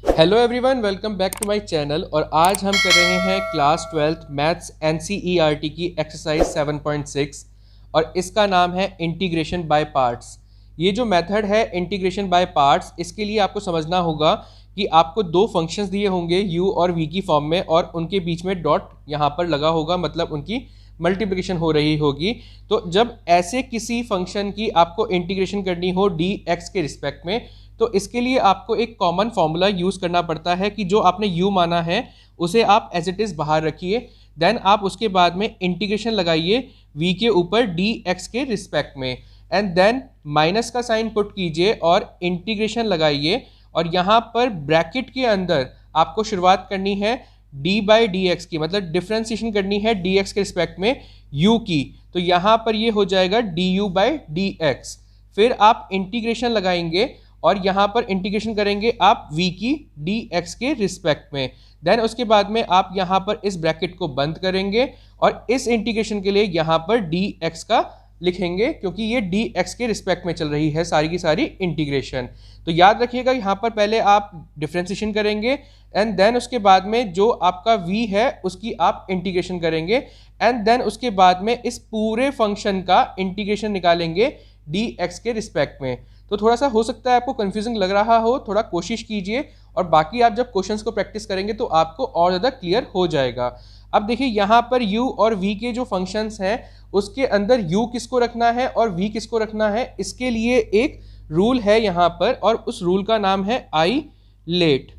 Hello everyone, welcome back to my channel. और आज हम कर रहे हैं क्लास 12th मैथ्स NCERT की एक्सरसाइज 7.6 और इसका नाम है इंटीग्रेशन बाय पार्ट्स। ये जो मेथड है इंटीग्रेशन बाय पार्ट्स, इसके लिए आपको समझना होगा कि आपको दो फंक्शंस दिए होंगे u और v की फॉर्म में, और उनके बीच में डॉट यहाँ पर लगा होगा, मतलब उनकी मल्टीप्लिकेशन हो रही होगी। तो जब ऐसे किसी फंक्शन की आपको इंटीग्रेशन करनी हो dx के रिस्पेक्ट में, तो इसके लिए आपको एक कॉमन फॉर्मूला यूज़ करना पड़ता है कि जो आपने u माना है उसे आप एज इट इज़ बाहर रखिए, देन आप उसके बाद में इंटीग्रेशन लगाइए v के ऊपर dx के रिस्पेक्ट में, एंड देन माइनस का साइन पुट कीजिए और इंटीग्रेशन लगाइए। और यहाँ पर ब्रैकेट के अंदर आपको शुरुआत करनी है d बाई डी एक्स की, मतलब डिफ्रेंसिएशन करनी है dx के रिस्पेक्ट में u की। तो यहाँ पर ये हो जाएगा du बाई डी एक्स। फिर आप इंटीग्रेशन लगाएंगे और यहाँ पर इंटीग्रेशन करेंगे आप v की dx के रिस्पेक्ट में। देन उसके बाद में आप यहाँ पर इस ब्रैकेट को बंद करेंगे और इस इंटीग्रेशन के लिए यहाँ पर dx का लिखेंगे, क्योंकि ये dx के रिस्पेक्ट में चल रही है सारी की सारी इंटीग्रेशन। तो याद रखिएगा, यहाँ पर पहले आप डिफ्रेंसिएशन करेंगे एंड देन उसके बाद में जो आपका v है उसकी आप इंटीग्रेशन करेंगे, एंड देन उसके बाद में इस पूरे फंक्शन का इंटीग्रेशन निकालेंगे dx के रिस्पेक्ट में। तो थोड़ा सा हो सकता है आपको कंफ्यूजिंग लग रहा हो, थोड़ा कोशिश कीजिए और बाकी आप जब क्वेश्चंस को प्रैक्टिस करेंगे तो आपको और ज़्यादा क्लियर हो जाएगा। अब देखिए, यहाँ पर u और v के जो फंक्शंस हैं उसके अंदर u किसको रखना है और v किसको रखना है, इसके लिए एक रूल है यहाँ पर, और उस रूल का नाम है आई लेट।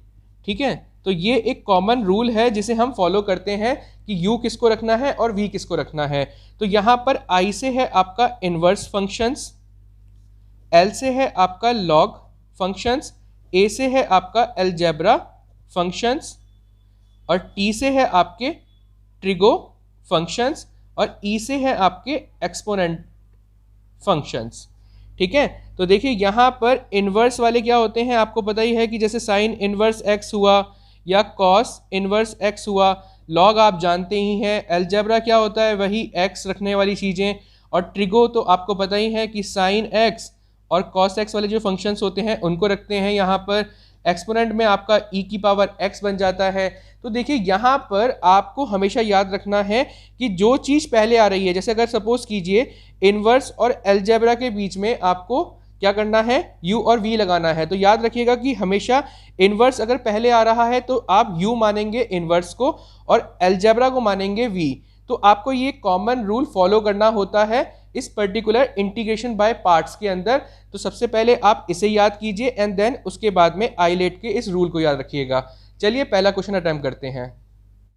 ठीक है, तो ये एक कॉमन रूल है जिसे हम फॉलो करते हैं कि u किसको रखना है और v किसको रखना है। तो यहाँ पर I से है आपका इनवर्स फंक्शंस, L से है आपका लॉग फंक्शंस, A से है आपका अलजेब्रा फंक्शंस, और T से है आपके ट्रिगो फंक्शंस, और E से है आपके एक्सपोनेंट फंक्शंस। ठीक है, तो देखिए यहाँ पर इनवर्स वाले क्या होते हैं, आपको पता ही है कि जैसे साइन इनवर्स x हुआ या कॉस इनवर्स x हुआ, लॉग आप जानते ही हैं, अलजेब्रा क्या होता है, वही x रखने वाली चीज़ें, और ट्रिगो तो आपको पता ही है कि साइन x और कॉस x वाले जो फंक्शंस होते हैं उनको रखते हैं यहाँ पर। एक्सपोनेंट में आपका e की पावर x बन जाता है। तो देखिए यहाँ पर आपको हमेशा याद रखना है कि जो चीज़ पहले आ रही है, जैसे अगर सपोज कीजिए इनवर्स और अलजेब्रा के बीच में आपको क्या करना है, u और v लगाना है, तो याद रखिएगा कि हमेशा इनवर्स अगर पहले आ रहा है तो आप u मानेंगे इनवर्स को और अलजेब्रा को मानेंगे v। तो आपको ये कॉमन रूल फॉलो करना होता है इस पर्टिकुलर इंटीग्रेशन बाय पार्ट्स के अंदर। तो सबसे पहले आप इसे याद कीजिए एंड देन उसके बाद में आई लेट के इस रूल को याद रखिएगा। चलिए पहला क्वेश्चन अटेम्प्ट करते हैं।